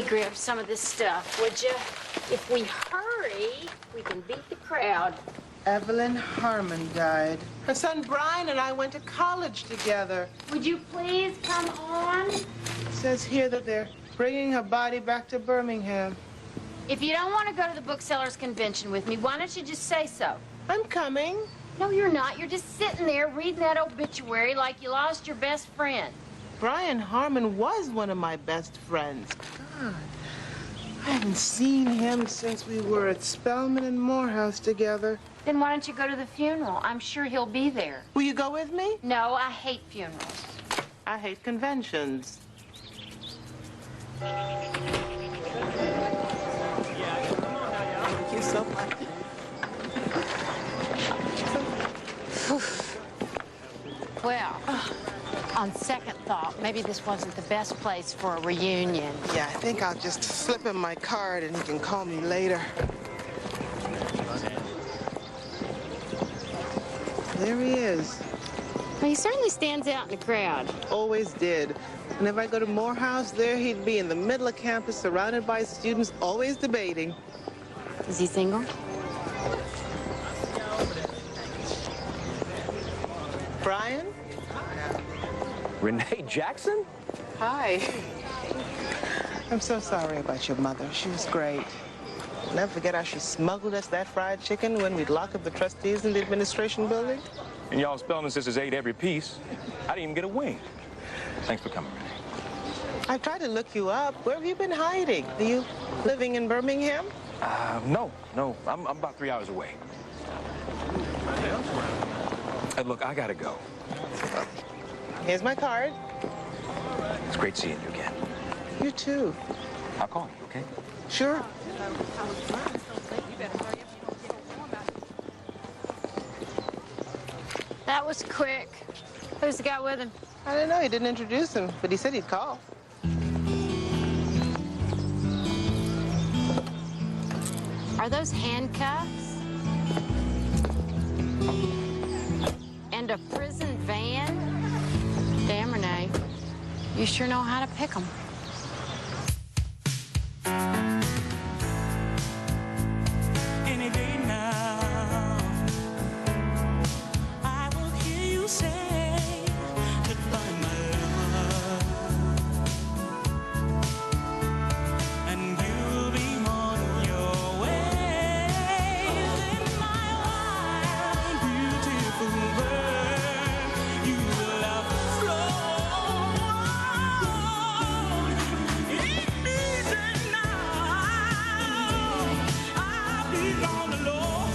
me grab some of this stuff, would you? If we hurry, we can beat the crowd. Evelyn Harmon died. Her son Brian and I went to college together. Would you please come on? It says here that they're bringing her body back to Birmingham. If you don't want to go to the booksellers' convention with me, why don't you just say so? I'm coming. No, you're not. You're just sitting there reading that obituary like you lost your best friend. Brian Harmon was one of my best friends. God, I haven't seen him since we were at Spelman and Morehouse together. Then why don't you go to the funeral? I'm sure he'll be there. Will you go with me? No, I hate funerals. I hate conventions. Thank you so much. Well, on second thought, maybe this wasn't the best place for a reunion. Yeah, I think I'll just slip him my card and he can call me later. There he is. Well, he certainly stands out in the crowd. Always did. And if I go to Morehouse, there he'd be in the middle of campus, surrounded by students, always debating. Is he single? Brian? Renee Jackson? Hi. I'm so sorry about your mother. She was great. I'll never forget how she smuggled us that fried chicken when we'd lock up the trustees in the administration building. And y'all Spelman sisters ate every piece. I didn't even get a wing. Thanks for coming, Renee. I tried to look you up. Where have you been hiding? Are you living in Birmingham? No. I'm about 3 hours away. Look, I gotta go. Here's my card. It's great seeing you again. You too. I'll call you, okay? Sure. That was quick. Who's the guy with him? I don't know. He didn't introduce him, but he said he'd call. Are those handcuffs? And a prison van? Damn, Renee. You sure know how to pick them. Any day now, I will hear you say goodbye, my love, and you'll be on your way. In my wild, beautiful world, you will have flown. Easy now, I'll be gone alone.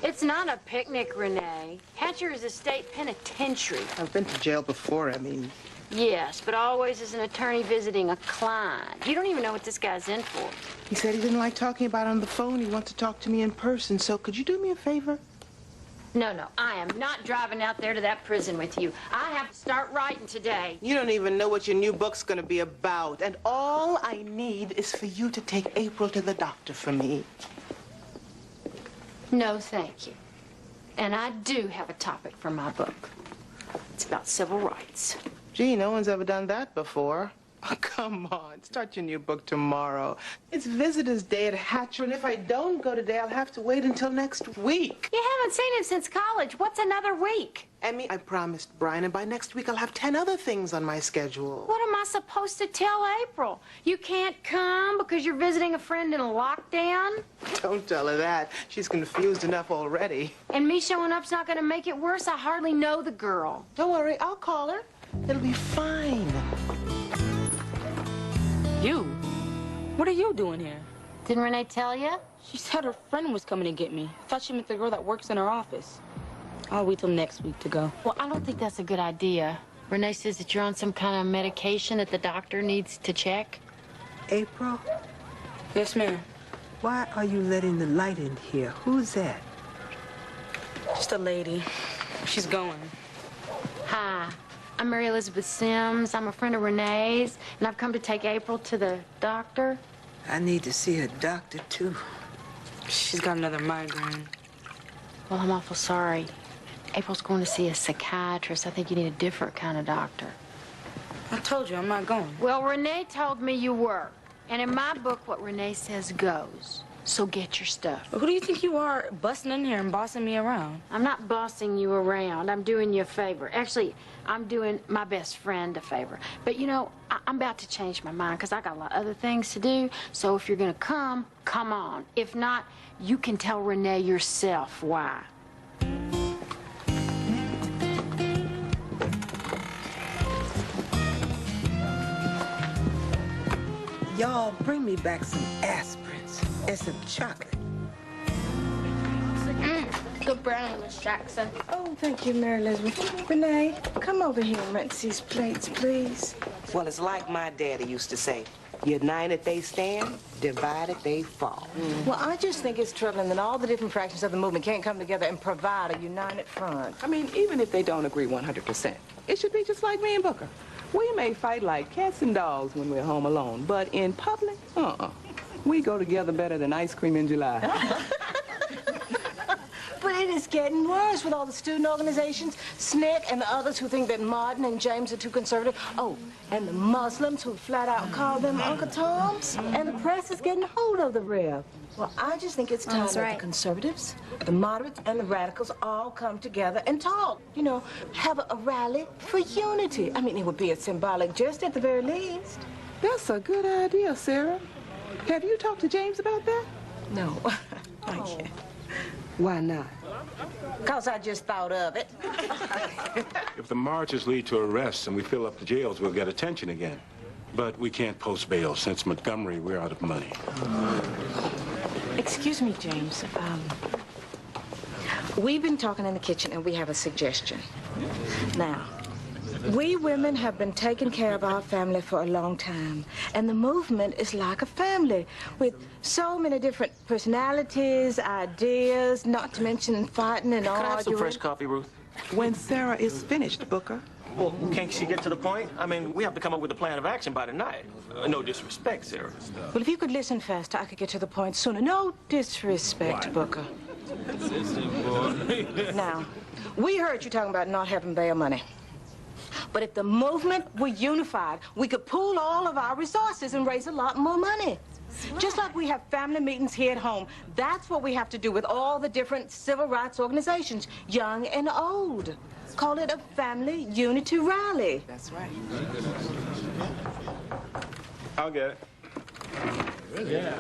It's not a picnic, Renee. Hatcher is a state penitentiary. I've been to jail before, I mean. Yes, but always as an attorney visiting a client. You don't even know what this guy's in for. He said he didn't like talking about it on the phone. He wants to talk to me in person. So could you do me a favor? No, I am not driving out there to that prison with you. I have to start writing today. You don't even know what your new book's going to be about. And all I need is for you to take April to the doctor for me. No, thank you. And I do have a topic for my book. It's about civil rights. Gee, no one's ever done that before. Oh, come on. Start your new book tomorrow. It's Visitor's Day at Hatcher, and if I don't go today, I'll have to wait until next week. You haven't seen him since college. What's another week? Emmy, I promised Brian, and by next week I'll have 10 other things on my schedule. What am I supposed to tell April? You can't come because you're visiting a friend in a lockdown? Don't tell her that. She's confused enough already. And me showing up's not going to make it worse. I hardly know the girl. Don't worry, I'll call her. It'll be fine. You? What are you doing here? Didn't Renee tell you? She said her friend was coming to get me. I thought she meant the girl that works in her office. I'll wait till next week to go. Well, I don't think that's a good idea. Renee says that you're on some kind of medication that the doctor needs to check. April, Yes, ma'am. why are you letting the light in here? Who's that? Just a lady. She's going. Hi, I'm Mary Elizabeth Sims. I'm a friend of Renee's, and I've come to take April to the doctor. I need to see a doctor, too. She's got another migraine. Well, I'm awful sorry. April's going to see a psychiatrist. I think you need a different kind of doctor. I told you I'm not going. Well, Renee told me you were. And in my book, what Renee says goes. So get your stuff. Who do you think you are, busting in here and bossing me around? I'm not bossing you around. I'm doing you a favor. Actually, I'm doing my best friend a favor. But, you know, I'm about to change my mind because I got a lot of other things to do. So if you're going to come on. If not, you can tell Renee yourself why. Y'all bring me back some aspirins and some chocolate. Good brownie, Miss Jackson. Oh, thank you, Mary Elizabeth. Renee, come over here and rinse these plates, please. Well, it's like my daddy used to say. United they stand, divided they fall. Well, I just think it's troubling that all the different fractions of the movement can't come together and provide a united front. I mean, even if they don't agree 100%, it should be just like me and Booker. We may fight like cats and dogs when we're home alone, but in public, we go together better than ice cream in July. But it is getting worse with all the student organizations, SNCC, and the others who think that Martin and James are too conservative. Oh, and the Muslims who flat out call them Uncle Toms. And the press is getting hold of the Rev. Well, I just think it's time that the conservatives, the moderates, and the radicals all come together and talk. You know, have a rally for unity. I mean, it would be a symbolic gesture at the very least. That's a good idea, Sarah. Have you talked to James about that? No, not yet. Why not? Because I just thought of it. If the marches lead to arrests and we fill up the jails, we'll get attention again. But we can't post bail. Since Montgomery, we're out of money. Excuse me, James. We've been talking in the kitchen, and we have a suggestion. Now, we women have been taking care of our family for a long time, and the movement is like a family with so many different personalities, ideas, not to mention fighting and arguing. Can I have some fresh coffee, Ruth? When Sarah is finished, Booker. Well, can't she get to the point? I mean, we have to come up with a plan of action by tonight. No disrespect, Sarah. Well, if you could listen faster, I could get to the point sooner. No disrespect, Booker. Now, we heard you talking about not having bail money. But if the movement were unified, we could pool all of our resources and raise a lot more money. Just like we have family meetings here at home, that's what we have to do with all the different civil rights organizations, young and old. Call it a family unity rally. That's right. I'll get it. Yeah.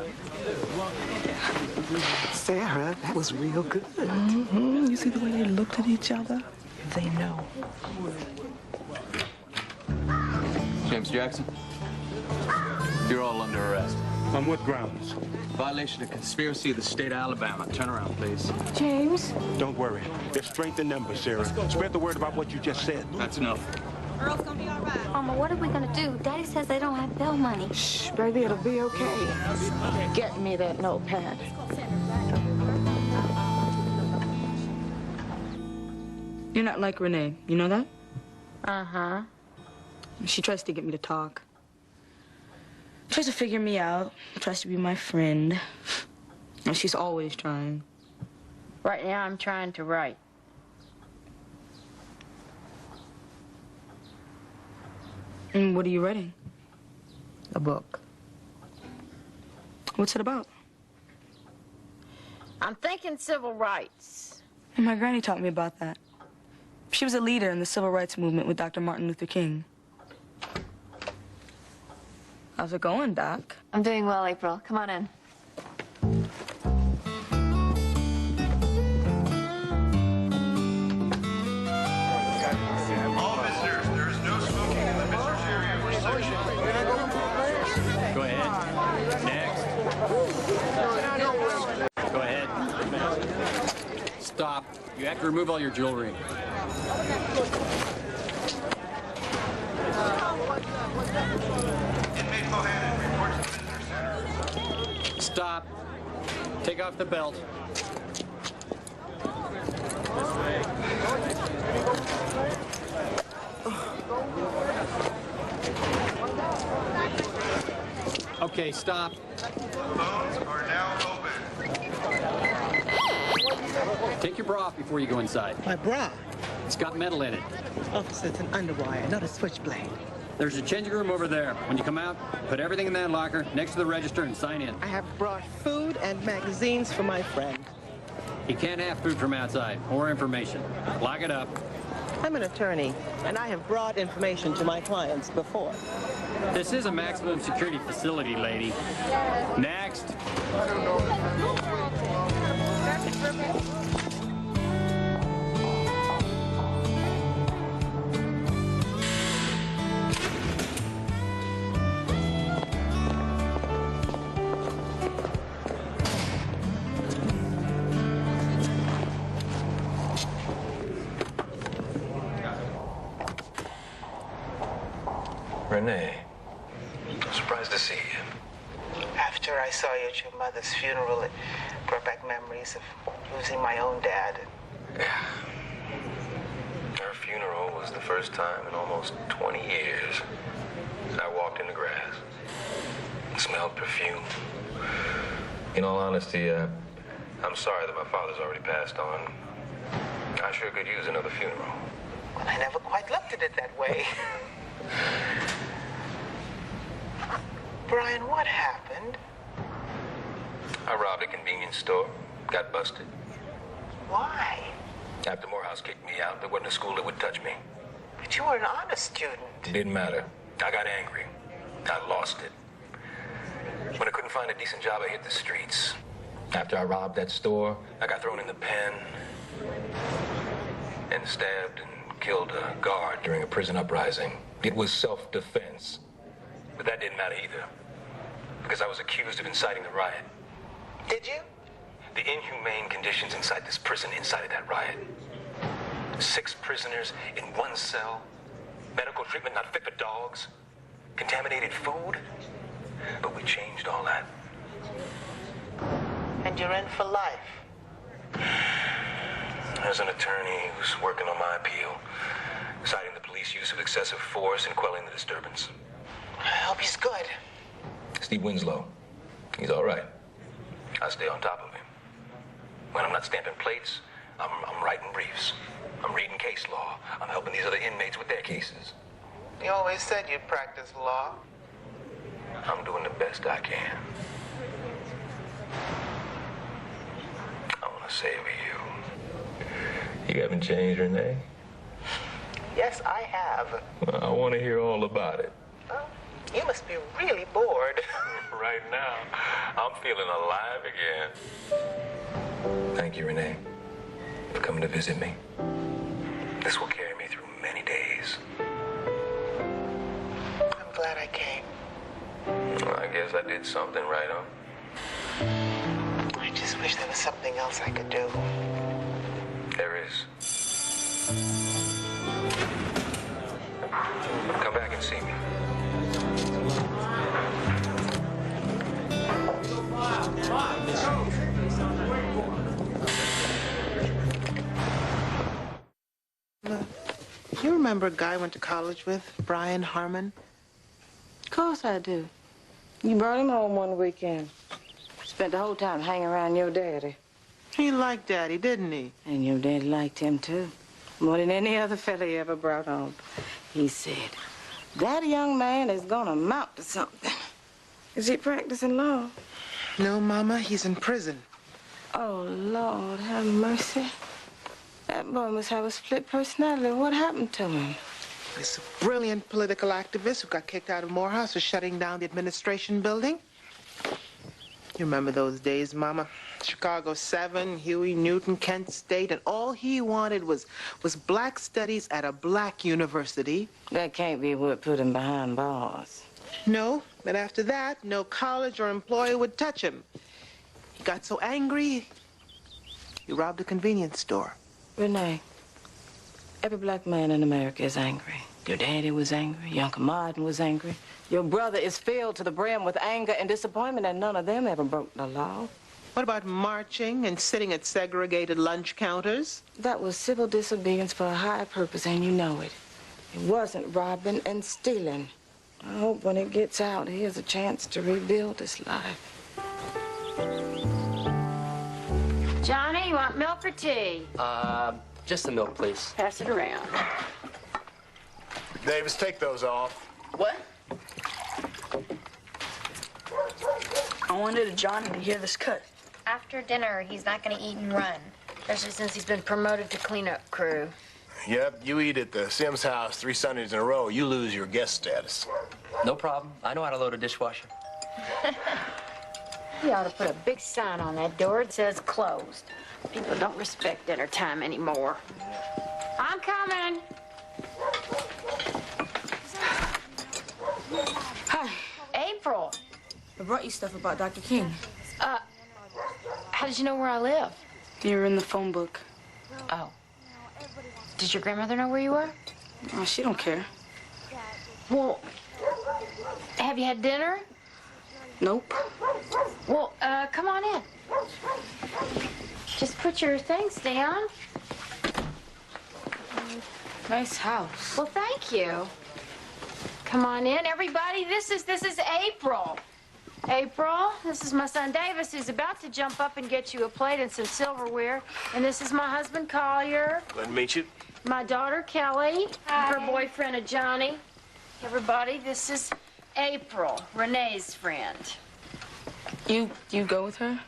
Sarah, that was real good. You see the way they looked at each other? They know. James Jackson, you're all under arrest. On what grounds? Violation of conspiracy of the state of Alabama. Turn around, please. James? Don't worry. There's strength in numbers, Sarah. Spread the word about what you just said. That's enough. Earl's gonna be all right. Mama, what are we gonna do? Daddy says they don't have bail money. Shh, baby, it'll be okay. Get me that notepad. You're not like Renee. You know that? Uh-huh. She tries to get me to talk. Tries to figure me out. Tries to be my friend. And she's always trying. Right now, I'm trying to write. And what are you writing? A book. What's it about? I'm thinking civil rights. And my granny taught me about that. She was a leader in the civil rights movement with Dr. Martin Luther King. How's it going, Doc? I'm doing well, April. Come on in. All visitors, there's no smoking in the visitors area for social. Go ahead. Next. Go ahead. Stop. You have to remove all your jewelry. Inmate Bohannon reports to the visitor center. Stop. Take off the belt. Okay, stop. Phones are now open. Take your bra off before you go inside. My bra? It's got metal in it. Officer, it's an underwire, not a switchblade. There's a changing room over there. When you come out, put everything in that locker next to the register and sign in. I have brought food and magazines for my friend. He can't have food from outside or information. Lock it up. I'm an attorney, and I have brought information to my clients before. This is a maximum security facility, lady. Next. Renee, I'm surprised to see you. After I saw you at your mother's funeral, it brought back memories of losing my own dad. Yeah. Her funeral was the first time in almost 20 years I walked in the grass. It smelled perfume. In all honesty, I'm sorry that my father's already passed on. I sure could use another funeral. Well, I never quite looked at it that way. Brian, what happened? I robbed a convenience store, got busted. Why? After Morehouse kicked me out, there wasn't a school that would touch me. But you were an honor student. It didn't matter. I got angry. I lost it. When I couldn't find a decent job, I hit the streets. After I robbed that store, I got thrown in the pen and stabbed and killed a guard during a prison uprising. It was self-defense. But that didn't matter either, because I was accused of inciting the riot. Did you? The inhumane conditions inside this prison incited that riot. 6 prisoners in one cell, medical treatment not fit for dogs, contaminated food. But we changed all that. And you're in for life. There's an attorney who's working on my appeal, citing the police use of excessive force and quelling the disturbance. I hope he's good. Steve Winslow. He's all right. I stay on top of him. When I'm not stamping plates, I'm writing briefs. I'm reading case law. I'm helping these other inmates with their cases. You always said you'd practice law. I'm doing the best I can. I want to say to you, you haven't changed, Renee? Yes, I have. Well, I want to hear all about it. Well, you must be really bored. Right now, I'm feeling alive again. Thank you, Renee, for coming to visit me. This will carry me through many days. I'm glad I came. Well, I guess I did something right, huh? I just wish there was something else I could do. There is. Come back and see me. You remember a guy I went to college with, Brian Harmon? Of course I do. You brought him home one weekend. Spent the whole time hanging around your daddy. He liked Daddy, didn't he? And your daddy liked him, too. More than any other fella he ever brought home. He said, that young man is gonna amount to something. Is he practicing law? No, Mama, he's in prison. Oh, Lord, have mercy. That boy must have a split personality. What happened to him? This brilliant political activist who got kicked out of Morehouse for shutting down the administration building. You remember those days, Mama? Chicago 7, Huey Newton, Kent State, and all he wanted was black studies at a black university. That can't be what put him behind bars. No, but after that, no college or employer would touch him. He got so angry, he robbed a convenience store. Renee, every black man in America is angry. Your daddy was angry. Your Uncle Martin was angry. Your brother is filled to the brim with anger and disappointment, and none of them ever broke the law. What about marching and sitting at segregated lunch counters? That was civil disobedience for a higher purpose, and you know it. It wasn't robbing and stealing. I hope when it gets out, he has a chance to rebuild his life. Johnny? Johnny, you want milk or tea? Just the milk, please. Pass it around. Davis, take those off. What? I wanted Johnny to hear this cut. After dinner, he's not going to eat and run, especially since he's been promoted to cleanup crew. Yep, you eat at the Sims house 3 Sundays in a row, you lose your guest status. No problem. I know how to load a dishwasher. You ought to put a big sign on that door that says closed. People don't respect dinner time anymore. I'm coming. Hi. April. I brought you stuff about Dr. King. How did you know where I live? You're in the phone book. Oh. Did your grandmother know where you were? Oh, she don't care. Well, have you had dinner? Nope. Well, come on in. Just put your things down. Nice house. Well, thank you. Come on in, everybody. This is April. April, this is my son Davis, who's about to jump up and get you a plate and some silverware. And this is my husband Collier. Glad to meet you. My daughter Kelly. Hi. Her boyfriend Johnny. Everybody, this is April, Renee's friend. You go with her?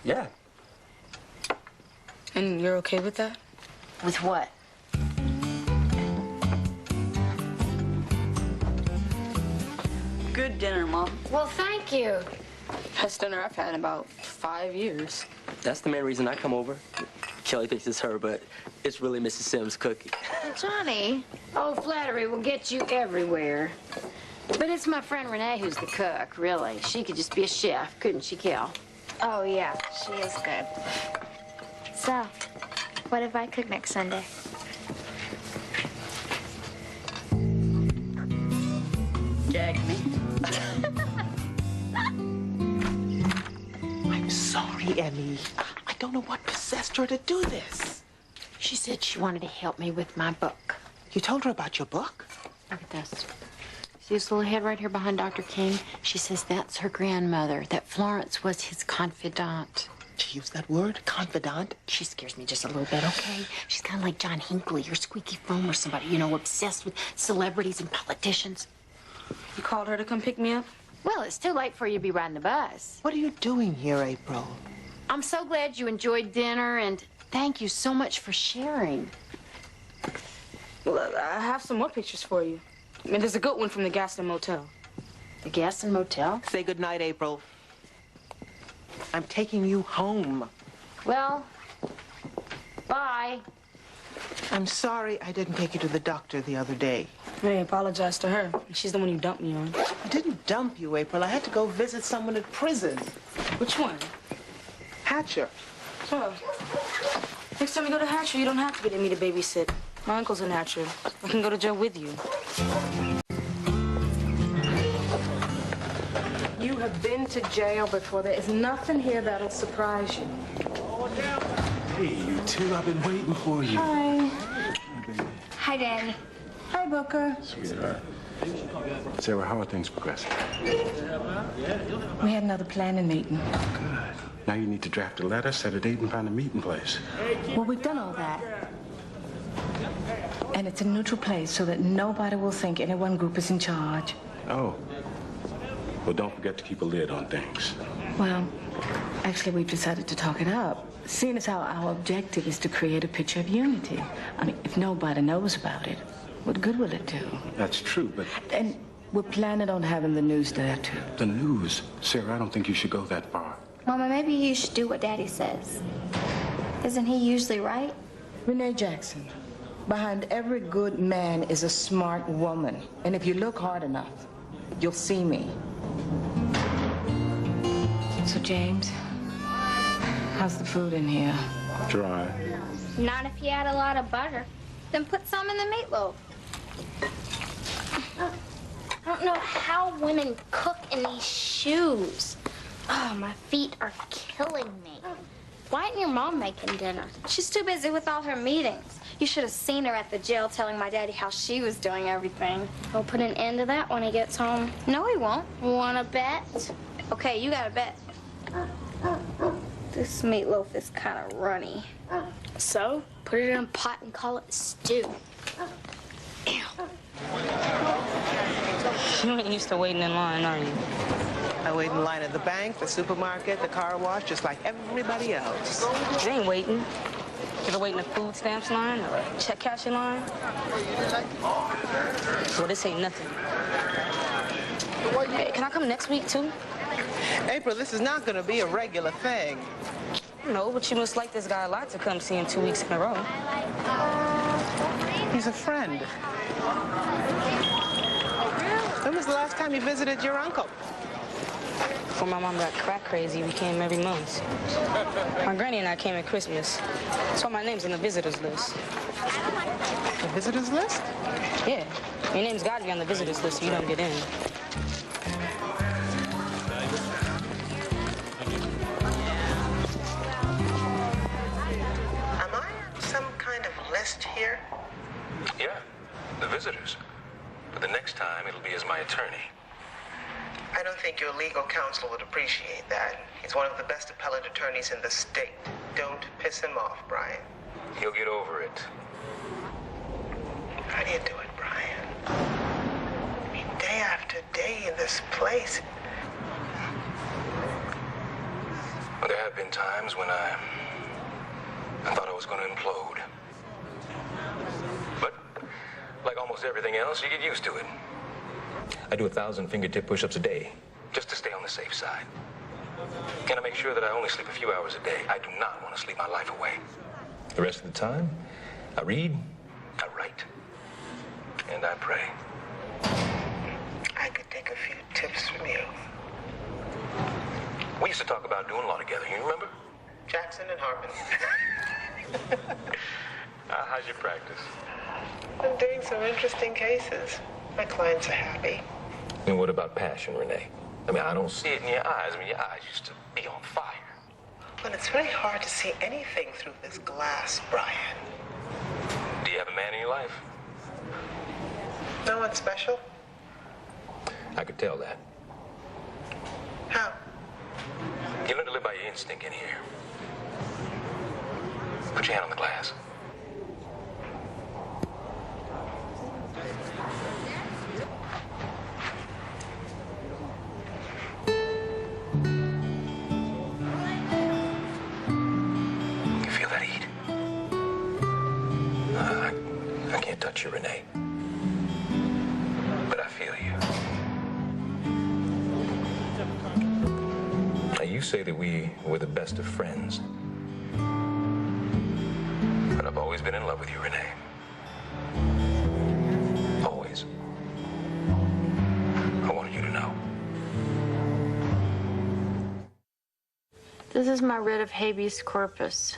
Yeah. And you're okay with that? With what? Good dinner, Mom. Well, thank you. Best dinner I've had in about 5 years. That's the main reason I come over. Kelly thinks it's her, but it's really Mrs. Sims' cooking. Johnny. Oh, flattery will get you everywhere. But it's my friend Renee who's the cook, really. She could just be a chef, couldn't she, Kel? Oh, yeah, she is good. So, what if I cook next Sunday? Jag me. I'm sorry, Emmy. I don't know what possessed her to do this. She said she wanted to help me with my book. You told her about your book? Look at this. See this little head right here behind Dr. King? She says that's her grandmother, that Florence was his confidant. She used that word, confidant? She scares me just a little bit, okay? She's kind of like John Hinckley or Squeaky Foam or somebody, you know, obsessed with celebrities and politicians. You called her to come pick me up? Well, it's too late for you to be riding the bus. What are you doing here, April? I'm so glad you enjoyed dinner, and thank you so much for sharing. Well, I have some more pictures for you. I mean, there's a good one from the Gaston Motel. The Gaston Motel? Say goodnight, April. I'm taking you home. Well, bye. I'm sorry I didn't take you to the doctor the other day. Hey, apologize to her. She's the one you dumped me on. I didn't dump you, April. I had to go visit someone in prison. Which one? Hatcher. Oh. Next time you go to Hatcher, you don't have to get me to babysit. My uncle's in Hatcher. I can go to jail with you. You have been to jail before. There is nothing here that'll surprise you. Hey, you two, I've been waiting for you. Hi. Hi, Daddy. Hi, Booker. Sweetheart. Sarah, how are things progressing? We had another planning meeting. Good. Now you need to draft a letter, set a date, and find a meeting place. Well, we've done all that. And it's a neutral place so that nobody will think any one group is in charge. Oh. Well, don't forget to keep a lid on things. Well, actually, we've decided to talk it up. Seeing as how our objective is to create a picture of unity. I mean, if nobody knows about it, what good will it do? That's true, but... And we're planning on having the news there, too. The news? Sarah, I don't think you should go that far. Mama, maybe you should do what Daddy says. Isn't he usually right? Renee Jackson, behind every good man is a smart woman. And if you look hard enough, you'll see me. So, James, how's the food in here? Dry. Not if you add a lot of butter. Then put some in the meatloaf. I don't know how women cook in these shoes. Oh, my feet are killing me. Why isn't your mom making dinner? She's too busy with all her meetings. You should have seen her at the jail telling my daddy how she was doing everything. He'll put an end to that when he gets home. No, he won't. Wanna bet? Okay, you got to bet. This meatloaf is kind of runny. So, put it in a pot and call it stew. Ew. You ain't used to waiting in line, are you? I wait in line at the bank, the supermarket, the car wash, just like everybody else. You ain't waiting. You ever wait in a food stamps line or a check cashing line? Well, this ain't nothing. Hey, can I come next week, too? April, this is not going to be a regular thing. No, but you must like this guy a lot to come see him 2 weeks in a row. He's a friend. When was the last time you visited your uncle? Before my mom got crack crazy, we came every month. My granny and I came at Christmas. So my name's on the visitors list. The visitors list? Yeah. Your name's got to be on the visitors list if you don't get in. Am I on some kind of list here? Yeah, the visitors. But the next time, it'll be as my attorney. I don't think your legal counsel would appreciate that. He's one of the best appellate attorneys in the state. Don't piss him off, Brian. He'll get over it. How do you do it, Brian? I mean, day after day in this place. Well, there have been times when I thought I was going to implode. But like almost everything else, you get used to it. I do 1,000 fingertip push-ups a day, just to stay on the safe side. And I make sure that I only sleep a few hours a day. I do not want to sleep my life away. The rest of the time, I read, I write, and I pray. I could take a few tips from you. We used to talk about doing law together, you remember? Jackson and Harmon. How's your practice? I'm doing some interesting cases. My clients are happy. And what about passion, Renee? I mean, I don't see it in your eyes. I mean, your eyes used to be on fire. Well, it's very hard to see anything through this glass, Brian. Do you have a man in your life? No one special? I could tell that. How? You learn to live by your instinct in here. Put your hand on the glass. You feel that heat? I can't touch you, Renee. But I feel you. Now, you say that we were the best of friends. But I've always been in love with you, Renee. Always. I wanted you to know. This is my writ of habeas corpus.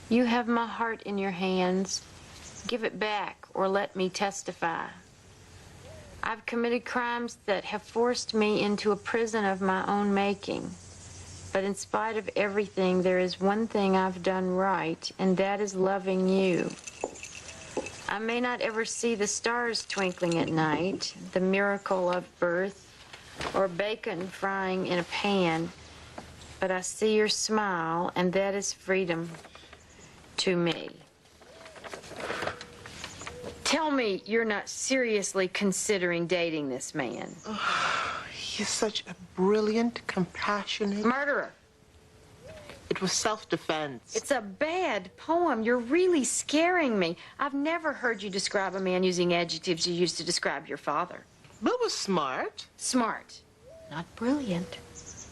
You have my heart in your hands. Give it back or let me testify. I've committed crimes that have forced me into a prison of my own making. But in spite of everything, there is one thing I've done right, and that is loving you. I may not ever see the stars twinkling at night, the miracle of birth, or bacon frying in a pan, but I see your smile, and that is freedom to me. Tell me you're not seriously considering dating this man. He's such a brilliant, compassionate... Murderer. It was self-defense. It's a bad poem. You're really scaring me. I've never heard you describe a man using adjectives you used to describe your father. Bill was smart. Smart. Not brilliant.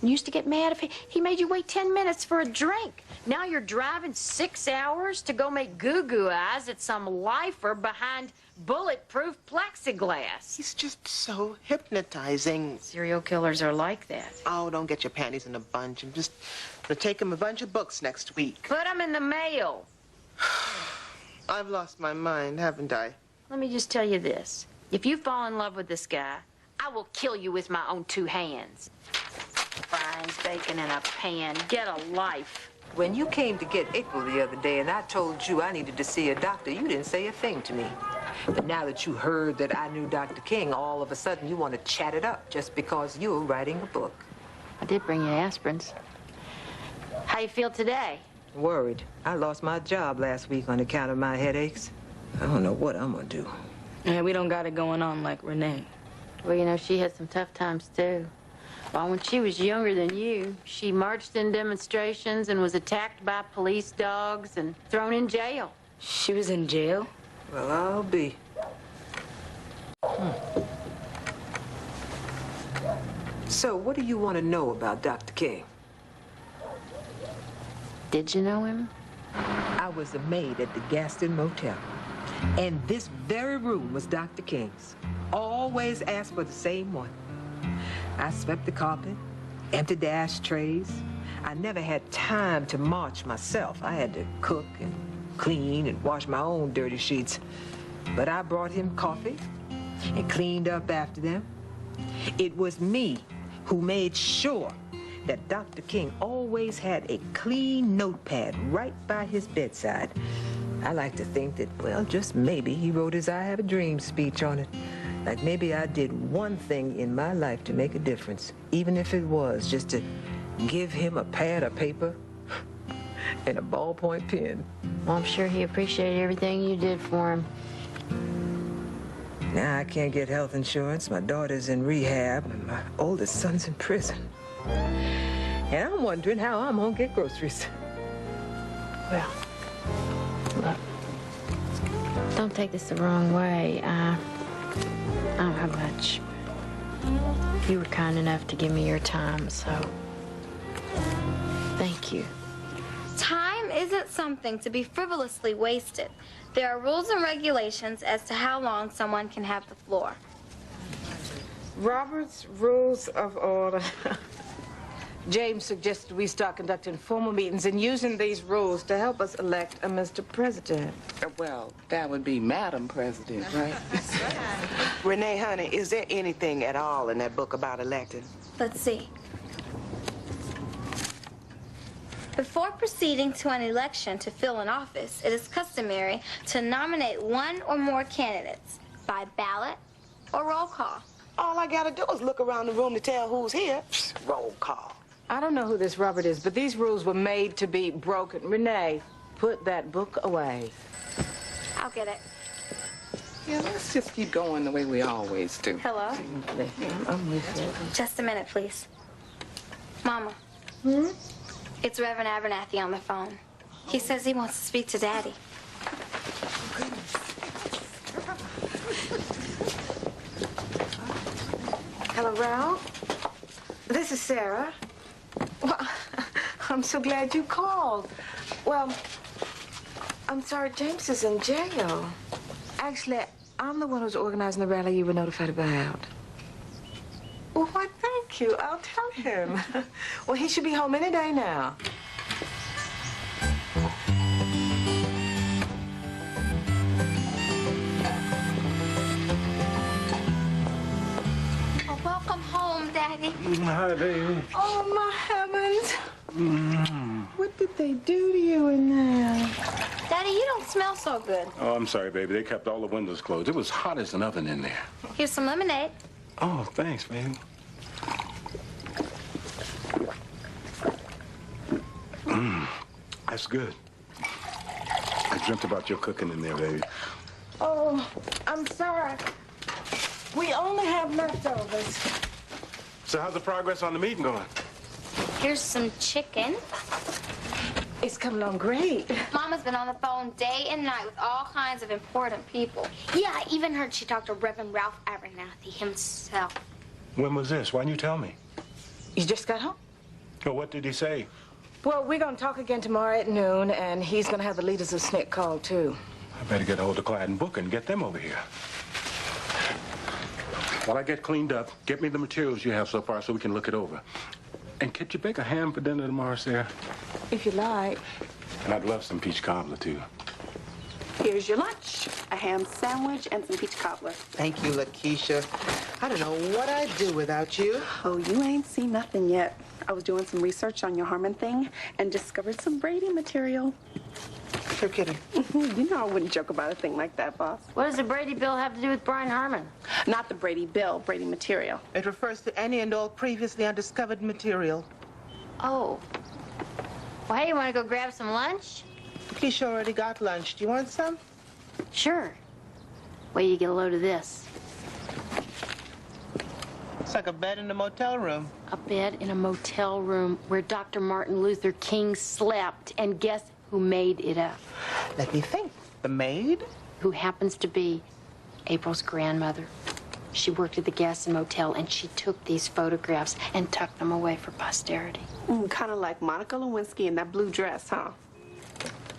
You used to get mad if he made you wait 10 minutes for a drink. Now you're driving 6 hours to go make goo-goo eyes at some lifer behind bulletproof plexiglass. He's just so hypnotizing. Serial killers are like that. Oh, don't get your panties in a bunch. I'm just gonna take him a bunch of books next week. Put them in the mail. I've lost my mind, haven't I? Let me just tell you this. If you fall in love with this guy, I will kill you with my own 2 hands. Frying bacon in a pan. Get a life. When you came to get April the other day and I told you I needed to see a doctor, you didn't say a thing to me. But now that you heard that I knew Dr. King, all of a sudden you want to chat it up just because you're writing a book. I did bring you aspirins. How you feel today? Worried. I lost my job last week on account of my headaches. I don't know what I'm gonna do. Yeah, we don't got it going on like Renee. Well, you know, she had some tough times, too. Well, when she was younger than you, she marched in demonstrations and was attacked by police dogs and thrown in jail. She was in jail? Well, I'll be. So, what do you want to know about Dr. King? Did you know him? I was a maid at the Gaston Motel. And this very room was Dr. King's. Always asked for the same one. I swept the carpet, emptied the ashtrays. I never had time to march myself. I had to cook and clean and wash my own dirty sheets. But I brought him coffee and cleaned up after them. It was me who made sure that Dr. King always had a clean notepad right by his bedside. I like to think that, well, just maybe he wrote his I Have a Dream speech on it. Like maybe I did one thing in my life to make a difference, even if it was just to give him a pad of paper and a ballpoint pen. Well, I'm sure he appreciated everything you did for him. Now I can't get health insurance. My daughter's in rehab, and my oldest son's in prison. And I'm wondering how I'm gonna get groceries. Well, look, don't take this the wrong way. I don't have much. You were kind enough to give me your time, so thank you. Time isn't something to be frivolously wasted. There are rules and regulations as to how long someone can have the floor. Robert's Rules of Order. James suggested we start conducting formal meetings and using these rules to help us elect a Mr. President. Well, that would be Madam President, right? Renee, honey, is there anything at all in that book about electing? Let's see. Before proceeding to an election to fill an office, it is customary to nominate one or more candidates by ballot or roll call. All I gotta do is look around the room to tell who's here. Roll call. I don't know who this Robert is, but these rules were made to be broken. Renee, put that book away. I'll get it. Yeah, let's just keep going the way we always do. Hello? I'm with you. Just a minute, please. Mama. It's Reverend Abernathy on the phone. He says he wants to speak to Daddy. Hello, Ralph. This is Sarah. Well, I'm so glad you called. Well, I'm sorry James is in jail. Actually, I'm the one who's organizing the rally you were notified about. Well, why, thank you. I'll tell him. Well, he should be home any day now. Oh, welcome home, Daddy. Hi, baby. Oh, my heavens. What did they do to you in there? Daddy, you don't smell so good. Oh, I'm sorry, baby. They kept all the windows closed. It was hot as an oven in there. Here's some lemonade. Oh, thanks, baby. That's good. I dreamt about your cooking in there, baby. Oh, I'm sorry. We only have leftovers. So how's the progress on the meeting going? Here's some chicken. It's coming along great. Mama's been on the phone day and night with all kinds of important people. Yeah, I even heard she talked to Reverend Ralph Abernathy himself. When was this? Why didn't you tell me? You just got home? Well, what did he say? Well, we're going to talk again tomorrow at noon, and he's going to have the leaders of SNCC called, too. I better get a hold of Clyde and Booker and get them over here. While I get cleaned up, get me the materials you have so far so we can look it over. And could you bake a ham for dinner tomorrow, Sarah? If you like. And I'd love some peach cobbler, too. Here's your lunch. A ham sandwich and some peach cobbler. Thank you, Lakeisha. I don't know what I'd do without you. Oh, you ain't seen nothing yet. I was doing some research on your Harmon thing and discovered some Brady material. You're kidding. You know I wouldn't joke about a thing like that, boss. What does the Brady Bill have to do with Brian Harmon? Not the Brady Bill, Brady material. It refers to any and all previously undiscovered material. Oh. Well, hey, you want to go grab some lunch? Keisha already got lunch. Do you want some? Sure. Wait till you get a load of this. It's like a bed in a motel room. A bed in a motel room where Dr. Martin Luther King slept. And guess who made it up? Let me think. The maid? Who happens to be April's grandmother. She worked at the Gaston Motel, and she took these photographs and tucked them away for posterity. Kind of like Monica Lewinsky in that blue dress, huh?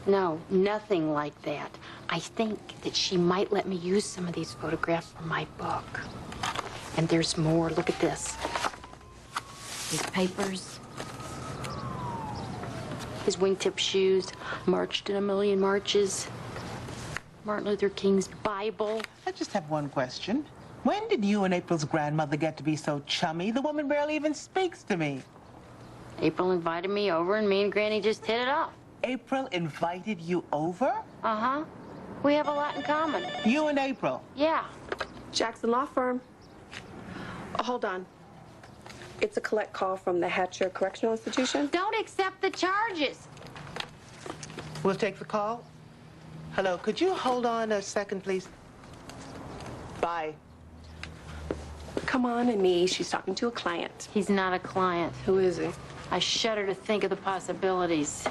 No, nothing like that. I think that she might let me use some of these photographs for my book. And there's more. Look at this. His papers. His wingtip shoes. Marched in a million marches. Martin Luther King's Bible. I just have one question. When did you and April's grandmother get to be so chummy? The woman barely even speaks to me. April invited me over, and me and Granny just hit it off. April invited you over? Uh-huh. We have a lot in common. You and April? Yeah. Jackson Law Firm. Oh, hold on. It's a collect call from the Hatcher Correctional Institution. Don't accept the charges. We'll take the call. Hello, could you hold on a second, please? Bye. Come on, Annie. She's talking to a client. He's not a client. Who is he? I shudder to think of the possibilities.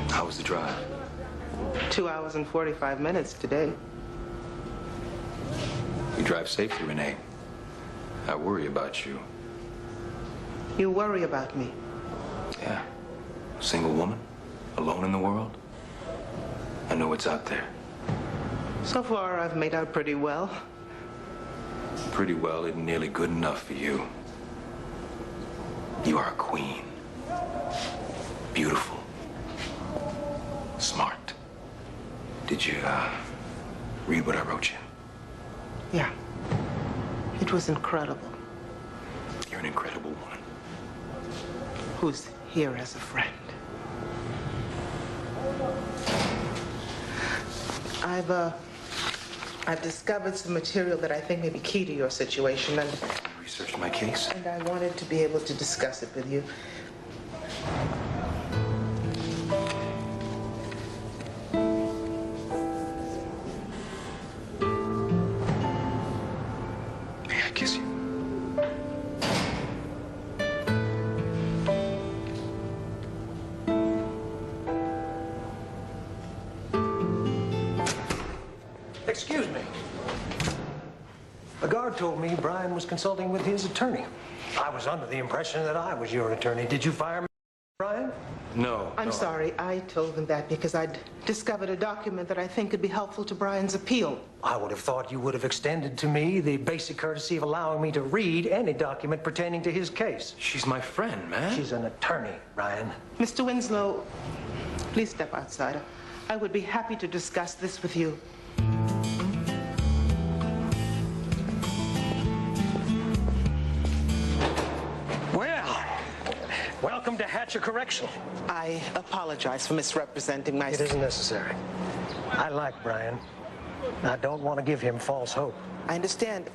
How was the drive? 2 hours and 45 minutes today. You drive safely, Renee. I worry about you. You worry about me. Yeah. Single woman, alone in the world. I know what's out there. So far, I've made out pretty well. Pretty well isn't nearly good enough for you. You are a queen. Beautiful. Smart. Did you, read what I wrote you? Yeah. It was incredible. You're an incredible woman. Who's here as a friend. I've discovered some material that I think may be key to your situation, and researched my case. And I wanted to be able to discuss it with you. May I kiss you? Excuse me. The guard told me Brian was consulting with his attorney. I was under the impression that I was your attorney. Did you fire me, Brian? No. I'm sorry. I told them that because I'd discovered a document that I think could be helpful to Brian's appeal. I would have thought you would have extended to me the basic courtesy of allowing me to read any document pertaining to his case. She's my friend, man. She's an attorney, Brian. Mr. Winslow, please step outside. I would be happy to discuss this with you. Welcome to Hatcher Correctional. I apologize for misrepresenting myself. It isn't necessary. I like Brian. I don't want to give him false hope. I understand.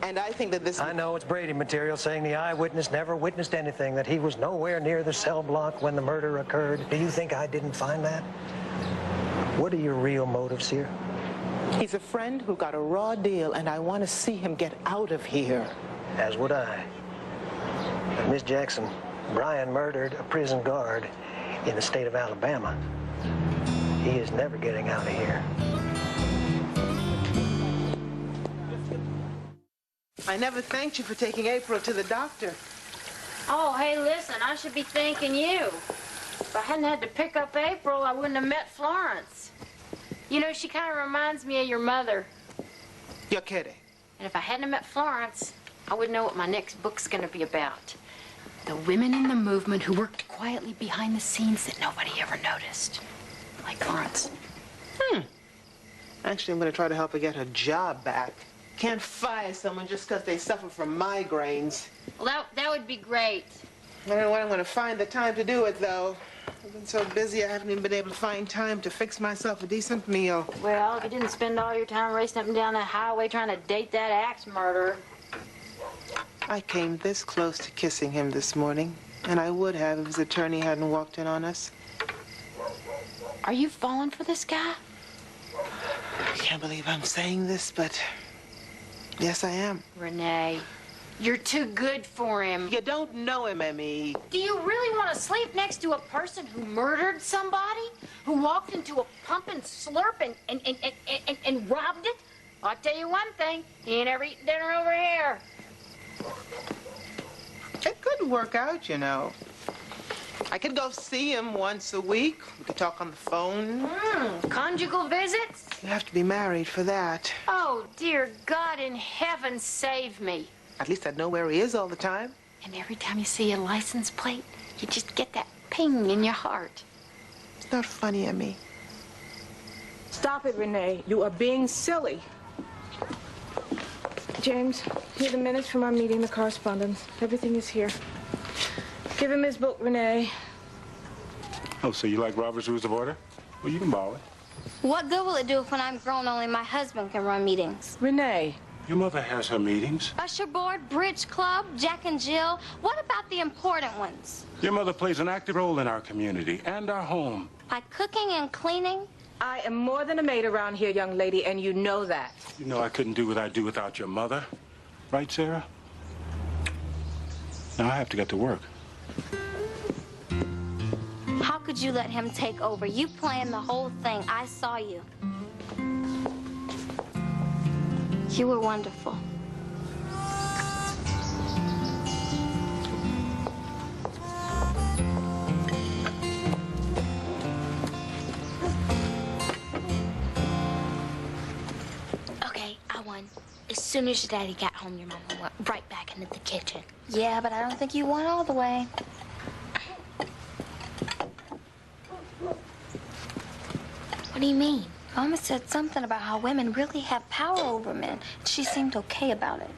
And I think that this... I know it's Brady material saying the eyewitness never witnessed anything, that he was nowhere near the cell block when the murder occurred. Do you think I didn't find that? What are your real motives here? He's a friend who got a raw deal, and I want to see him get out of here. As would I. But Miss Jackson, Brian murdered a prison guard in the state of Alabama. He is never getting out of here. I never thanked you for taking April to the doctor. Oh, hey, listen, I should be thanking you. If I hadn't had to pick up April, I wouldn't have met Florence. You know, she kind of reminds me of your mother. You're kidding. And if I hadn't met Florence, I wouldn't know what my next book's going to be about. The women in the movement who worked quietly behind the scenes that nobody ever noticed. Like Florence. Actually, I'm going to try to help her get her job back. Can't fire someone just because they suffer from migraines. Well, that would be great. I don't know when I'm going to find the time to do it, though. I've been so busy I haven't even been able to find time to fix myself a decent meal. Well, if you didn't spend all your time racing up and down that highway trying to date that axe murderer. I came this close to kissing him this morning, and I would have if his attorney hadn't walked in on us. Are you falling for this guy? I can't believe I'm saying this, but yes, I am. Renee, you're too good for him. You don't know him, Emmy. Do you really want to sleep next to a person who murdered somebody? Who walked into a pump and slurp and robbed it? I'll tell you one thing, he ain't ever eaten dinner over here. It could work out, you know. I could go see him once a week. We could talk on the phone. Conjugal visits? You have to be married for that. Oh, dear God in heaven, save me. At least I'd know where he is all the time. And every time you see a license plate, you just get that ping in your heart. It's not funny, Emmy. Stop it, Renee. You are being silly. James, here are the minutes from our meeting, the correspondence. Everything is here. Give him his book, Renee. Oh, so you like Robert's Rules of Order? Well, you can borrow it. What good will it do if when I'm grown only my husband can run meetings? Renee. Your mother has her meetings. Usher board, bridge club, Jack and Jill. What about the important ones? Your mother plays an active role in our community and our home. Like cooking and cleaning? I am more than a maid around here, young lady, and you know that. You know I couldn't do what I do without your mother. Right, Sarah? Now I have to get to work. How could you let him take over? You planned the whole thing. I saw you. You were wonderful. Okay, I won. As soon as your daddy got home, your mama went right back into the kitchen. Yeah, but I don't think you won all the way. What do you mean? Mama said something about how women really have power over men. She seemed okay about it.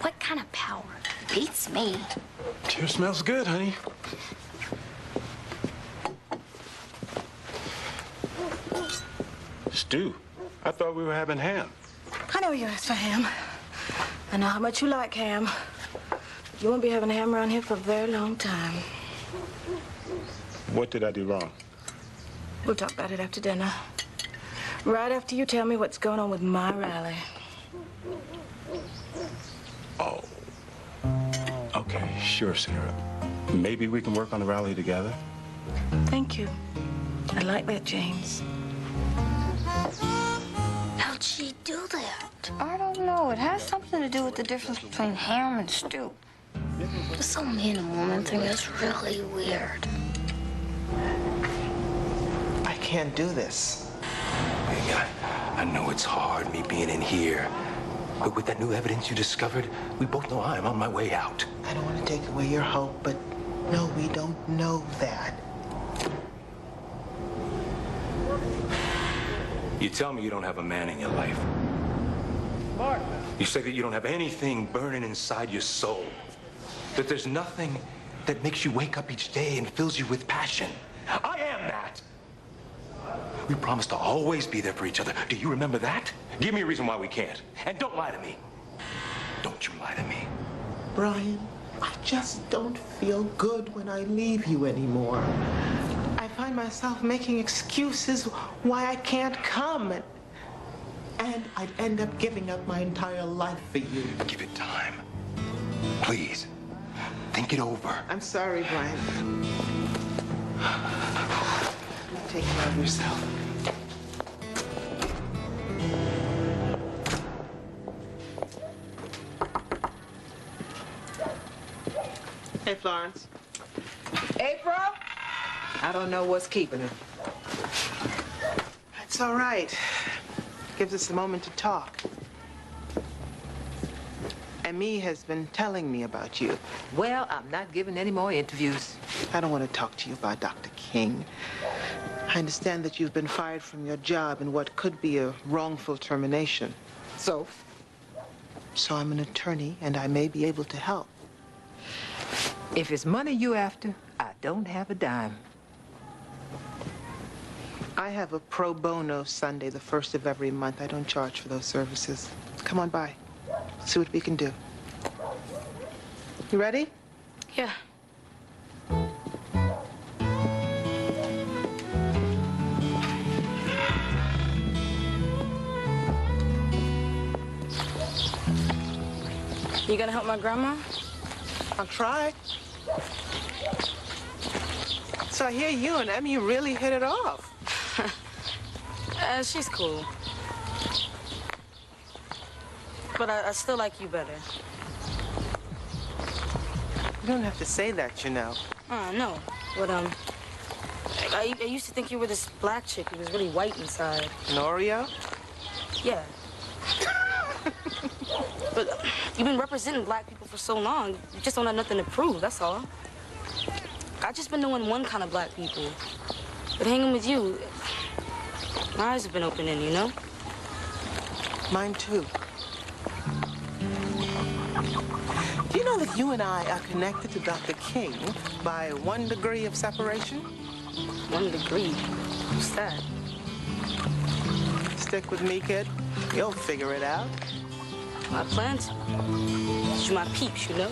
What kind of power? Beats me. Sure smells good, honey. Stew. I thought we were having ham. I know you asked for ham. I know how much you like ham. You won't be having ham around here for a very long time. What did I do wrong? We'll talk about it after dinner. Right after you tell me what's going on with my rally. Oh. Okay, sure, Sarah. Maybe we can work on the rally together. Thank you. I like that, James. How'd she do that? I don't know. It has something to do with the difference between ham and stew. This whole man and woman thing is really weird. I can't do this. Hey, I know it's hard, me being in here. But with that new evidence you discovered, we both know I'm on my way out. I don't want to take away your hope, but no, we don't know that. You tell me you don't have a man in your life. You say that you don't have anything burning inside your soul. That there's nothing that makes you wake up each day and fills you with passion. I am that. We promised to always be there for each other. Do you remember that? Give me a reason why we can't. And don't lie to me. Don't you lie to me. Brian, I just don't feel good when I leave you anymore. I find myself making excuses why I can't come. And I'd end up giving up my entire life for you. Give it time. Please. Think it over. I'm sorry, Brian. Take care of yourself. Hey, Florence. April? I don't know what's keeping her. It's all right. Gives us a moment to talk. Emmy has been telling me about you. Well, I'm not giving any more interviews. I don't want to talk to you about Dr. King. I understand that you've been fired from your job in what could be a wrongful termination. So? So I'm an attorney, and I may be able to help. If it's money you after, I don't have a dime. I have a pro bono Sunday, the first of every month. I don't charge for those services. Come on by. See what we can do. You ready? Yeah. You gonna help my grandma? I'll try. So I hear you and Emmy really hit it off. She's cool. But I still like you better. You don't have to say that, you know. No. But, I used to think you were this black chick who was really white inside. An Oreo? Yeah. But you've been representing black people for so long, you just don't have nothing to prove, that's all. I've just been knowing one kind of black people. But hanging with you, my eyes have been opening, you know? Mine too. Do you know that you and I are connected to Dr. King by 1 degree of separation? 1 degree? What's that? Stick with me, kid. You'll figure it out. I plan to. You're my peeps, you know?